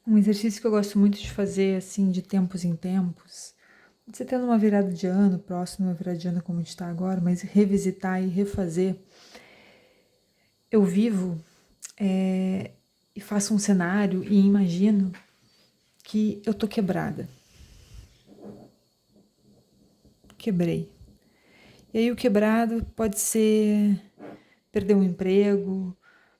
Um exercício que eu gosto muito de fazer, assim, de tempos em tempos, você tendo uma virada de ano, próximo uma virada de ano como a gente está agora, mas revisitar e refazer. Eu vivo e faço um cenário e imagino que eu tô quebrada. Quebrei. E aí o quebrado pode ser perder um emprego,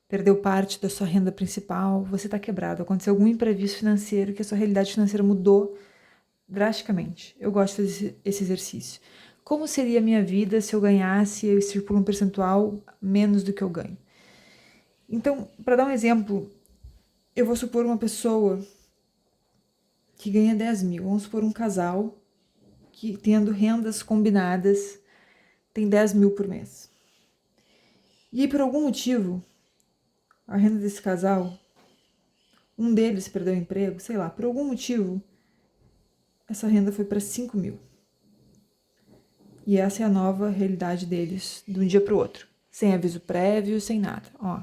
perdeu parte da sua renda principal, você está quebrado. Aconteceu algum imprevisto financeiro que a sua realidade financeira mudou drasticamente. Eu gosto de fazer esse exercício. Como seria a minha vida se eu ganhasse, eu estipulo um percentual menos do que eu ganho? Então, para dar um exemplo, eu vou supor uma pessoa que ganha 10 mil. Vamos supor um casal que, tendo rendas combinadas, tem 10 mil por mês. E aí, por algum motivo, a renda desse casal, um deles perdeu o emprego, sei lá, por algum motivo, essa renda foi para 5 mil. E essa é a nova realidade deles, de um dia para o outro. Sem aviso prévio, sem nada. Ó,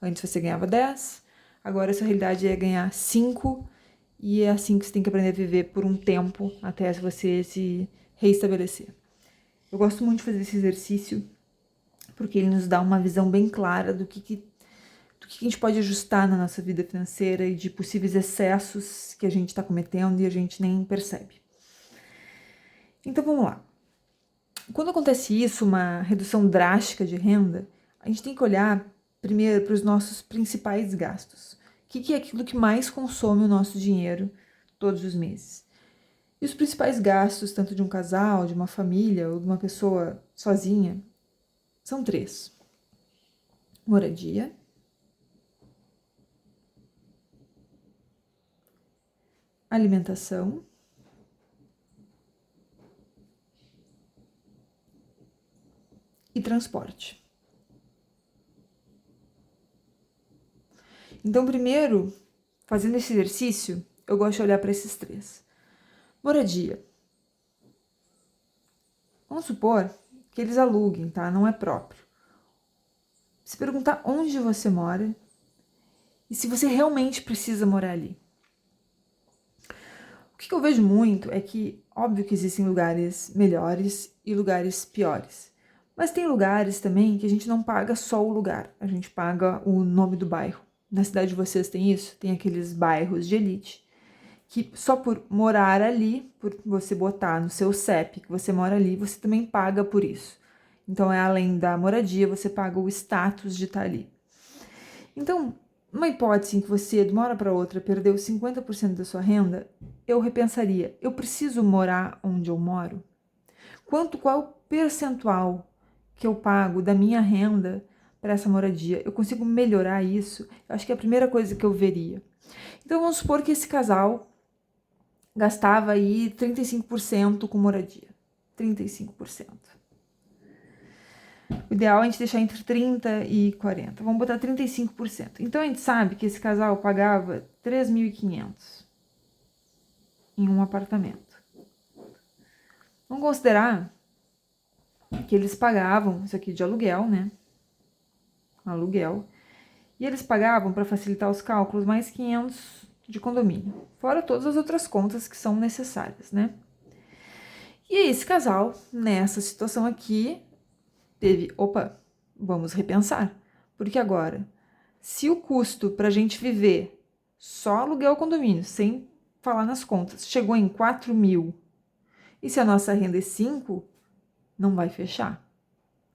antes você ganhava 10, agora essa realidade é ganhar 5, e é assim que você tem que aprender a viver por um tempo, até você se reestabelecer. Eu gosto muito de fazer esse exercício, porque ele nos dá uma visão bem clara do que a gente pode ajustar na nossa vida financeira e de possíveis excessos que a gente está cometendo e a gente nem percebe. Então vamos lá. Quando acontece isso, uma redução drástica de renda, a gente tem que olhar primeiro para os nossos principais gastos. O que é aquilo que mais consome o nosso dinheiro todos os meses? E os principais gastos, tanto de um casal, de uma família ou de uma pessoa sozinha, são 3: moradia, alimentação e transporte. Então, primeiro, fazendo esse exercício, eu gosto de olhar para esses 3. Moradia. Vamos supor que eles aluguem, tá? Não é próprio. Se perguntar onde você mora e se você realmente precisa morar ali. O que eu vejo muito é que, óbvio que existem lugares melhores e lugares piores. Mas tem lugares também que a gente não paga só o lugar, a gente paga o nome do bairro. Na cidade de vocês tem isso? Tem aqueles bairros de elite que só por morar ali, por você botar no seu CEP que você mora ali, você também paga por isso. Então, além da moradia, você paga o status de estar ali. Então, uma hipótese em que você, de uma hora para outra, perdeu 50% da sua renda, eu repensaria, eu preciso morar onde eu moro? Qual o percentual que eu pago da minha renda para essa moradia? Eu consigo melhorar isso? Eu acho que é a primeira coisa que eu veria. Então, vamos supor que esse casal gastava aí 35% com moradia. 35%. O ideal é a gente deixar entre 30% e 40%. Vamos botar 35%. Então, a gente sabe que esse casal pagava 3.500 em um apartamento. Vamos considerar que eles pagavam, isso aqui de aluguel, né? Aluguel. E eles pagavam, para facilitar os cálculos, mais 500 de condomínio. Fora todas as outras contas que são necessárias, né? E aí, esse casal, nessa situação aqui, teve, opa, vamos repensar. Porque agora, se o custo para a gente viver só aluguel condomínio, sem falar nas contas, chegou em 4 mil, e se a nossa renda é 5, não vai fechar.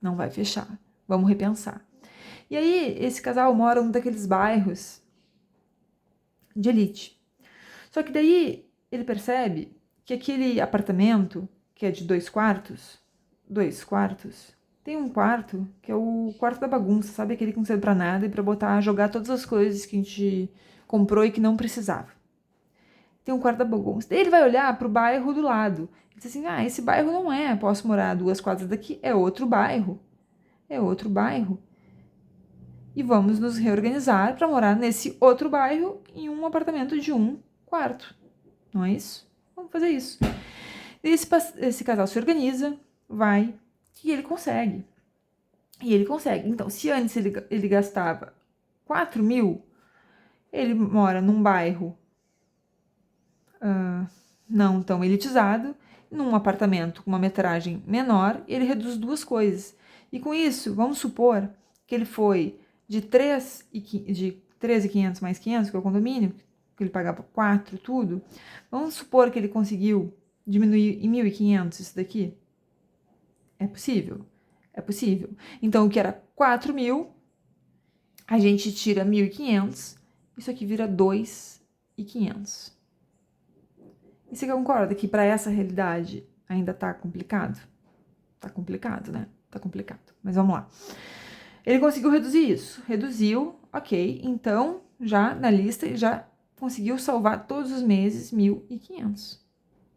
Não vai fechar. Vamos repensar. E aí, esse casal mora em um daqueles bairros de elite. Só que daí ele percebe que aquele apartamento, que é de 2 quartos, tem um quarto que é o quarto da bagunça, sabe? Aquele que não serve pra nada e pra botar, jogar todas as coisas que a gente comprou e que não precisava. Tem um quarto da bagunça. Daí ele vai olhar pro bairro do lado. Ele diz assim, esse bairro não é, posso morar a 2 quadras daqui, é outro bairro. É outro bairro. E vamos nos reorganizar para morar nesse outro bairro em um apartamento de 1 quarto. Não é isso? Vamos fazer isso. Esse casal se organiza, vai, e ele consegue. E ele consegue. Então, se antes ele gastava 4 mil, ele mora num bairro não tão elitizado, num apartamento com uma metragem menor, ele reduz duas coisas. E com isso, vamos supor que ele foi de 3.500 mais 500, que é o condomínio, que ele pagava 4, tudo. Vamos supor que ele conseguiu diminuir em 1.500 isso daqui. É possível? É possível. Então, o que era 4.000, a gente tira 1.500, isso aqui vira 2.500. E você concorda que para essa realidade ainda tá complicado? Tá complicado, né? Tá complicado. Mas vamos lá. Ele conseguiu reduzir isso. Reduziu, ok. Então, já na lista, ele já conseguiu salvar todos os meses 1.500.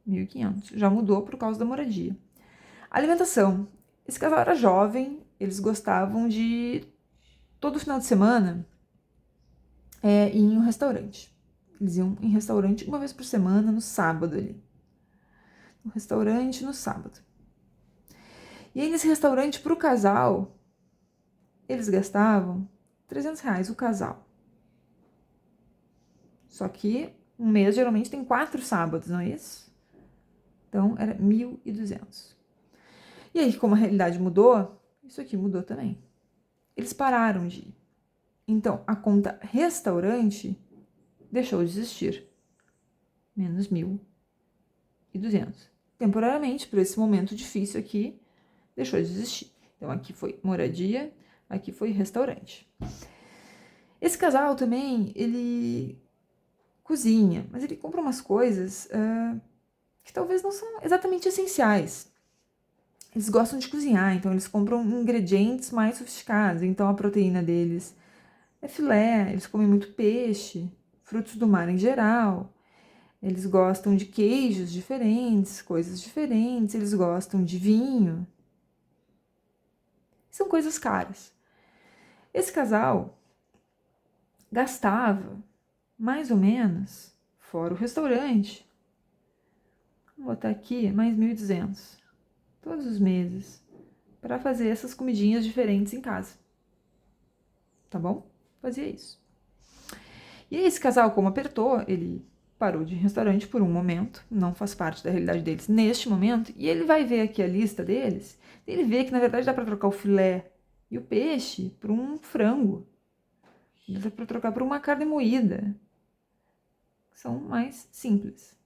1.500. Já mudou por causa da moradia. Alimentação. Esse casal era jovem, eles gostavam de, todo final de semana, ir em um restaurante. Eles iam em restaurante uma vez por semana, no sábado ali. No restaurante no sábado. E aí, nesse restaurante, para o casal, eles gastavam R$300 o casal. Só que um mês geralmente tem 4 sábados, não é isso? Então, era 1.200. E aí, como a realidade mudou, isso aqui mudou também. Eles pararam de ir. Então, a conta restaurante deixou de existir. Menos 1.200. Temporariamente, por esse momento difícil aqui, deixou de existir. Então, aqui foi moradia, aqui foi restaurante. Esse casal também, ele cozinha, mas ele compra umas coisas que talvez não são exatamente essenciais. Eles gostam de cozinhar, então eles compram ingredientes mais sofisticados. Então, a proteína deles é filé, eles comem muito peixe, frutos do mar em geral. Eles gostam de queijos diferentes, coisas diferentes, eles gostam de vinho. São coisas caras. Esse casal gastava, mais ou menos, fora o restaurante, vou botar aqui, mais 1.200, todos os meses, para fazer essas comidinhas diferentes em casa. Tá bom? Fazia isso. E aí, esse casal, como apertou, ele parou de ir em restaurante por um momento, não faz parte da realidade deles neste momento, e ele vai ver aqui a lista deles, e ele vê que, na verdade, dá para trocar o filé e o peixe por um frango. Dá para trocar por uma carne moída. São mais simples.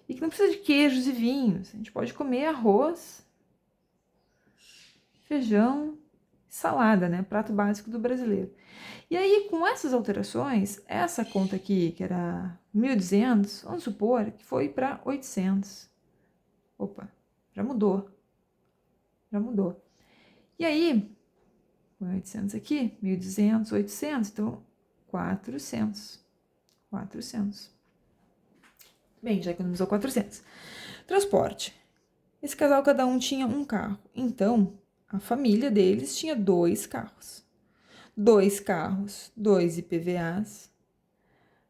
E que não precisa de queijos e vinhos. A gente pode comer arroz, feijão, salada, né? Prato básico do brasileiro. E aí, com essas alterações, essa conta aqui, que era 1.200, vamos supor que foi para 800. Opa, já mudou. Já mudou. E aí, 800 aqui, 1.200, 800, então 400. 400. Bem, já economizou 400. Transporte. Esse casal, cada um tinha um carro. Então, a família deles tinha 2 carros. 2 carros, 2 IPVAs,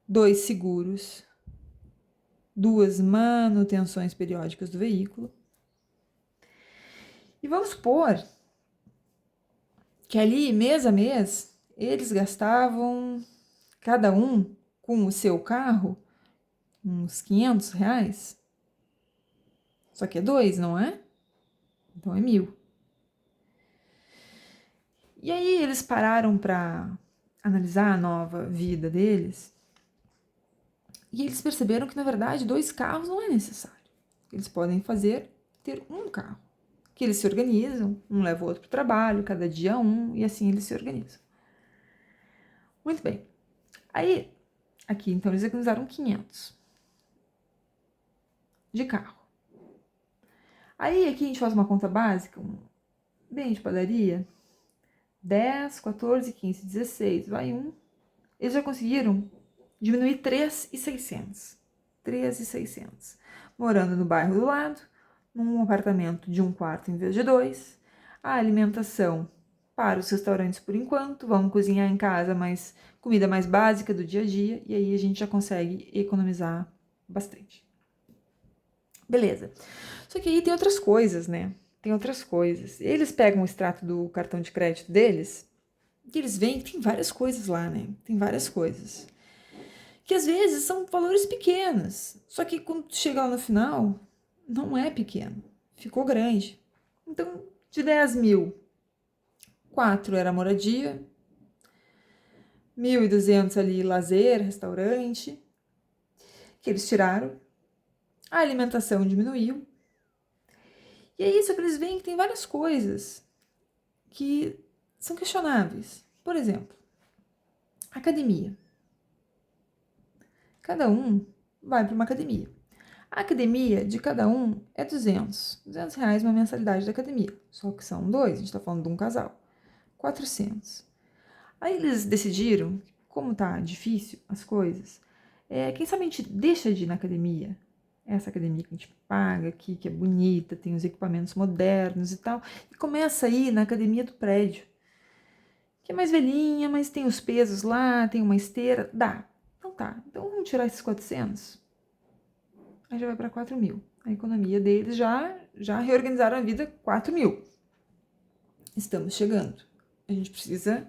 2 seguros, 2 manutenções periódicas do veículo. E vamos supor que ali, mês a mês, eles gastavam, cada um com o seu carro, uns R$500. Só que é 2, não é? Então é 1.000. E aí eles pararam para analisar a nova vida deles e eles perceberam que, na verdade, 2 carros não é necessário. Eles podem ter um carro, que eles se organizam, um leva o outro para o trabalho, cada dia um, e assim eles se organizam. Muito bem. Aí, aqui, então, eles economizaram 500 de carro. Aí, aqui a gente faz uma conta básica, bem de padaria, 10, 14, 15, 16, vai um. Eles já conseguiram diminuir 3.600. 3.600. Morando no bairro do lado, num apartamento de 1 quarto em vez de 2. A alimentação para os restaurantes por enquanto. Vamos cozinhar em casa, mas comida mais básica do dia a dia. E aí a gente já consegue economizar bastante. Beleza. Só que aí tem outras coisas, né? Tem outras coisas. Eles pegam o extrato do cartão de crédito deles e eles veem que tem várias coisas lá, né? Tem várias coisas. que às vezes são valores pequenos, só que quando chega lá no final, não é pequeno, ficou grande. Então, de 10 mil, 4 era moradia, 1.200 ali lazer, restaurante, que eles tiraram, a alimentação diminuiu. E é isso que eles veem que tem várias coisas que são questionáveis. Por exemplo, academia. Cada um vai para uma academia. A academia de cada um é 200 reais uma mensalidade da academia. Só que são dois, a gente está falando de um casal. 400. Aí eles decidiram, como tá difícil as coisas, quem sabe a gente deixa de ir na academia. Essa academia que a gente paga aqui, que é bonita, tem os equipamentos modernos e tal, e começa a ir na academia do prédio, que é mais velhinha, mas tem os pesos lá, tem uma esteira, dá. Então tá, então vamos tirar esses 400, aí já vai para 4 mil. A economia deles já reorganizaram a vida, 4 mil. Estamos chegando. A gente precisa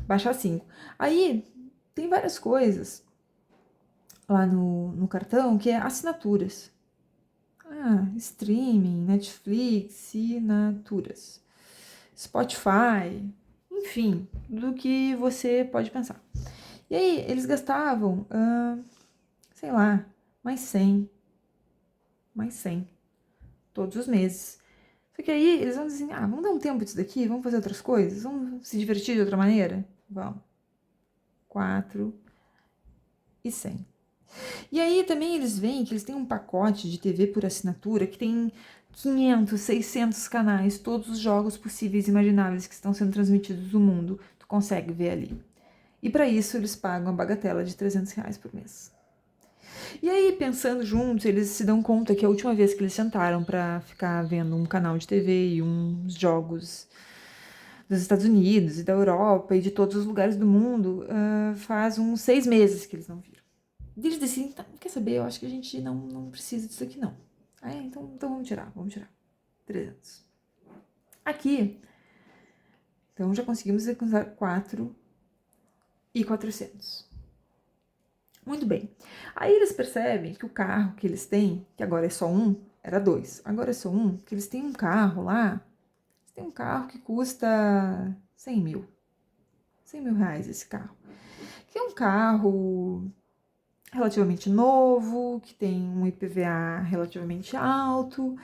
baixar 5. Aí tem várias coisas lá no cartão que é assinaturas. Streaming, Netflix, assinaturas, Spotify, enfim, do que você pode pensar. E aí eles gastavam, sei lá, mais 100 todos os meses. Só que aí eles vão dizer assim, vamos dar um tempo disso daqui, vamos fazer outras coisas, vamos se divertir de outra maneira? Vamos. 4.100. E aí também eles veem que eles têm um pacote de TV por assinatura que tem 500, 600 canais, todos os jogos possíveis e imagináveis que estão sendo transmitidos no mundo, tu consegue ver ali. E para isso eles pagam a bagatela de 300 reais por mês. E aí, pensando juntos, eles se dão conta que a última vez que eles sentaram para ficar vendo um canal de TV e uns jogos dos Estados Unidos e da Europa e de todos os lugares do mundo, faz uns 6 meses que eles não viram. E eles decidem, quer saber, eu acho que a gente não precisa disso aqui não. Então vamos tirar 300. Aqui, então já conseguimos economizar 4.400. Muito bem. Aí eles percebem que o carro que eles têm, que agora é só um, era 2, agora é só um, que eles têm um carro lá, eles têm um carro que custa 100 mil. 100 mil reais esse carro. Que é um carro relativamente novo, que tem um IPVA relativamente alto,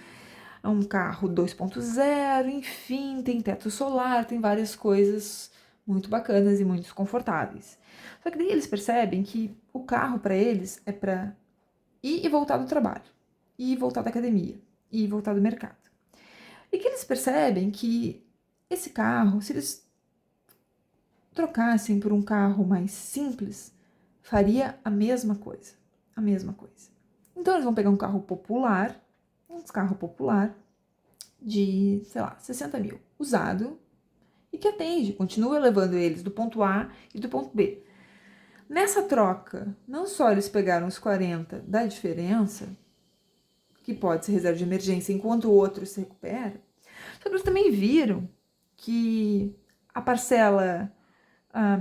é um carro 2.0, enfim, tem teto solar, tem várias coisas muito bacanas e muito confortáveis. Só que daí eles percebem que o carro para eles é para ir e voltar do trabalho, ir e voltar da academia, ir e voltar do mercado. E que eles percebem que esse carro, se eles trocassem por um carro mais simples, faria a mesma coisa. A mesma coisa. Então eles vão pegar um carro popular de, sei lá, 60 mil, usado, e que atende, continua levando eles do ponto A e do ponto B. Nessa troca, não só eles pegaram os 40 da diferença, que pode ser reserva de emergência enquanto o outro se recupera, só que eles também viram que a parcela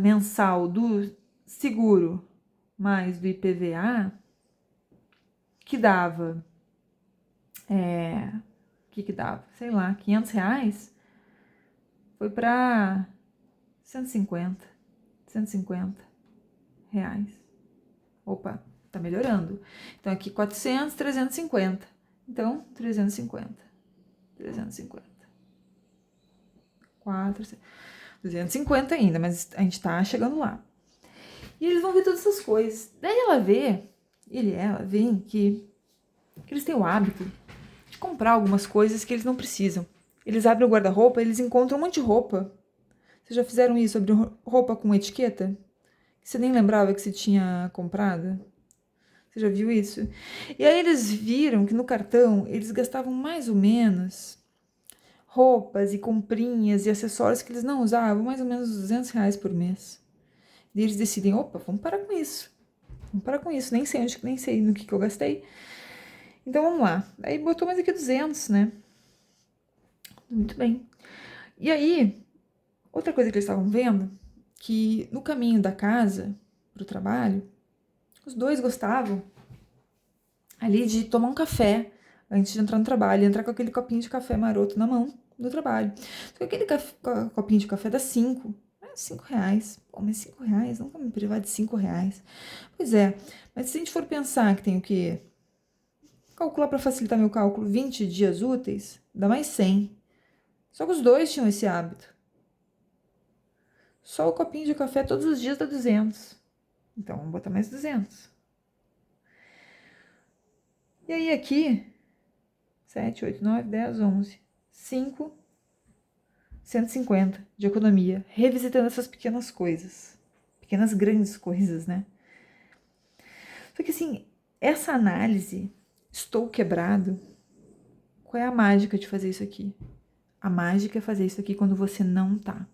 mensal do seguro mais do IPVA, que dava, que dava? Sei lá, 500 reais, foi para 150 reais. Opa, tá melhorando. Então aqui 400, 350. Então, 350. 250 ainda, mas a gente tá chegando lá. E eles vão ver todas essas coisas. Daí ela vê que eles têm o hábito de comprar algumas coisas que eles não precisam. Eles abrem o guarda-roupa, eles encontram um monte de roupa. Vocês já fizeram isso sobre roupa com etiqueta? Que você nem lembrava que você tinha comprado? Você já viu isso? E aí eles viram que no cartão eles gastavam mais ou menos roupas e comprinhas e acessórios que eles não usavam, mais ou menos 200 reais por mês. E eles decidem, opa, vamos parar com isso. Nem sei no que eu gastei. Então vamos lá. Aí botou mais aqui 200, né? Muito bem. E aí, outra coisa que eles estavam vendo, que no caminho da casa pro trabalho, Os dois gostavam ali de tomar um café antes de entrar no trabalho, entrar com aquele copinho de café maroto na mão no trabalho. Só que aquele copinho de café dá 5. R$5. Pô, mas R$5? Não vou me privar de R$5. Pois é, mas se a gente for pensar que tem o quê? Calcular para facilitar meu cálculo 20 dias úteis, dá mais 100. Só que os dois tinham esse hábito. Só o copinho de café todos os dias dá 200. Então, vamos botar mais 200. E aí aqui, 7, 8, 9, 10, 11, 5, 150 de economia, revisitando essas pequenas coisas. Pequenas grandes coisas, né? Só que assim, essa análise, estou quebrado, qual é a mágica de fazer isso aqui? A mágica é fazer isso aqui quando você não tá.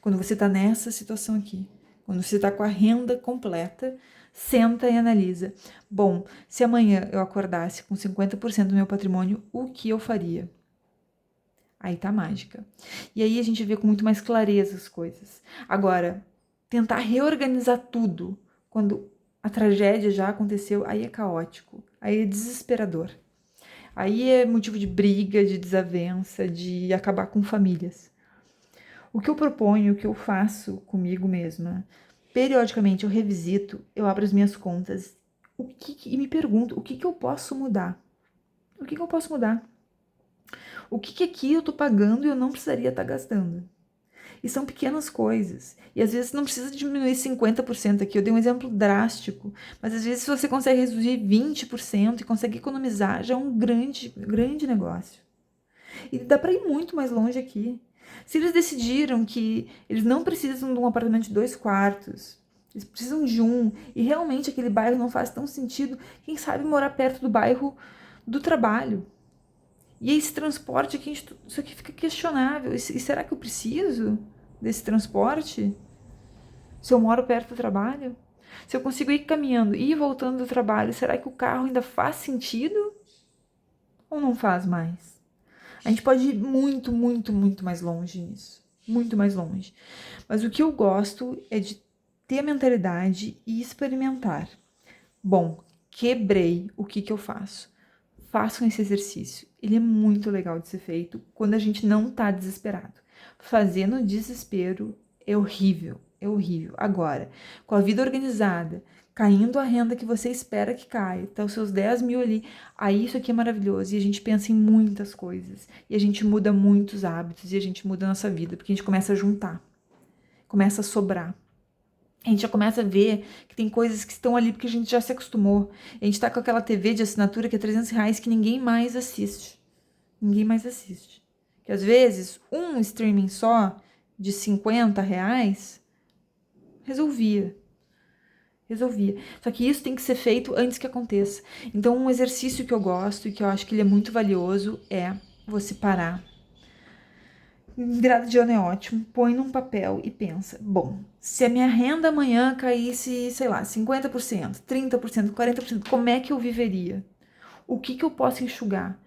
Quando você tá nessa situação aqui. Quando você tá com a renda completa, senta e analisa. Bom, se amanhã eu acordasse com 50% do meu patrimônio, o que eu faria? Aí tá a mágica. E aí a gente vê com muito mais clareza as coisas. Agora, tentar reorganizar tudo quando a tragédia já aconteceu, aí é caótico, aí é desesperador. Aí é motivo de briga, de desavença, de acabar com famílias. O que eu proponho, o que eu faço comigo mesma, periodicamente eu revisito, eu abro as minhas contas e me pergunto o que eu posso mudar. O que eu posso mudar? O que aqui eu tô pagando e eu não precisaria estar gastando? E são pequenas coisas. E às vezes não precisa diminuir 50% aqui. Eu dei um exemplo drástico. Mas às vezes se você consegue reduzir 20% e consegue economizar, já é um grande, grande negócio. E dá para ir muito mais longe aqui. Se eles decidiram que eles não precisam de um apartamento de 2 quartos, eles precisam de um, e realmente aquele bairro não faz tão sentido, quem sabe morar perto do bairro do trabalho. E esse transporte aqui, isso aqui fica questionável. E será que eu preciso desse transporte? Se eu moro perto do trabalho? Se eu consigo ir caminhando e ir voltando do trabalho, será que o carro ainda faz sentido? Ou não faz mais? A gente pode ir muito, muito, muito mais longe nisso. Muito mais longe. Mas o que eu gosto é de ter a mentalidade e experimentar. Bom, quebrei, o que eu faço? Façam esse exercício. Ele é muito legal de ser feito quando a gente não tá desesperado. Fazer no desespero é horrível, é horrível. Agora, com a vida organizada, caindo a renda que você espera que caia, tá os seus 10 mil ali, aí isso aqui é maravilhoso. E a gente pensa em muitas coisas. E a gente muda muitos hábitos e a gente muda a nossa vida, porque a gente começa a juntar, começa a sobrar. A gente já começa a ver que tem coisas que estão ali porque a gente já se acostumou. A gente tá com aquela TV de assinatura que é R$300 que ninguém mais assiste. Ninguém mais assiste. Que às vezes um streaming só de R$50 resolvia. Resolvia. Só que isso tem que ser feito antes que aconteça. Então um exercício que eu gosto e que eu acho que ele é muito valioso é você parar. Virada de ano é ótimo, põe num papel e pensa, bom, se a minha renda amanhã caísse, sei lá, 50%, 30%, 40%, como é que eu viveria? O que eu posso enxugar?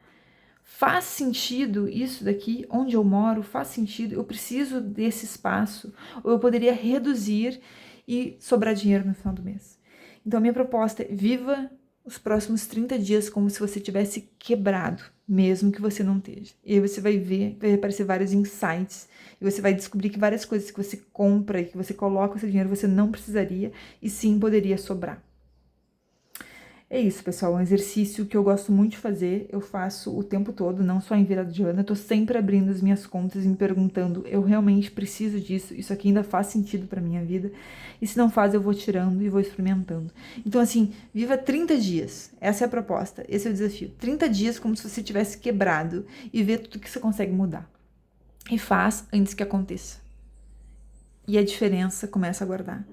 Faz sentido isso daqui, onde eu moro, faz sentido, eu preciso desse espaço, ou eu poderia reduzir e sobrar dinheiro no final do mês. Então a minha proposta é viva os próximos 30 dias como se você tivesse quebrado, mesmo que você não esteja. E aí você vai ver, vai aparecer vários insights, e você vai descobrir que várias coisas que você compra e que você coloca o seu dinheiro você não precisaria e sim poderia sobrar. É isso, pessoal, um exercício que eu gosto muito de fazer, eu faço o tempo todo, não só em virada de ano, eu tô sempre abrindo as minhas contas e me perguntando, eu realmente preciso disso, isso aqui ainda faz sentido pra minha vida, e se não faz, eu vou tirando e vou experimentando. Então, assim, viva 30 dias, essa é a proposta, esse é o desafio, 30 dias como se você tivesse quebrado e ver tudo que você consegue mudar. E faz antes que aconteça. E a diferença começa a guardar.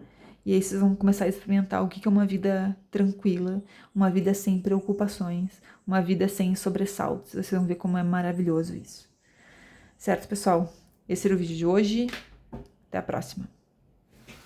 E aí vocês vão começar a experimentar o que é uma vida tranquila, uma vida sem preocupações, uma vida sem sobressaltos. Vocês vão ver como é maravilhoso isso. Certo, pessoal? Esse era o vídeo de hoje. Até a próxima.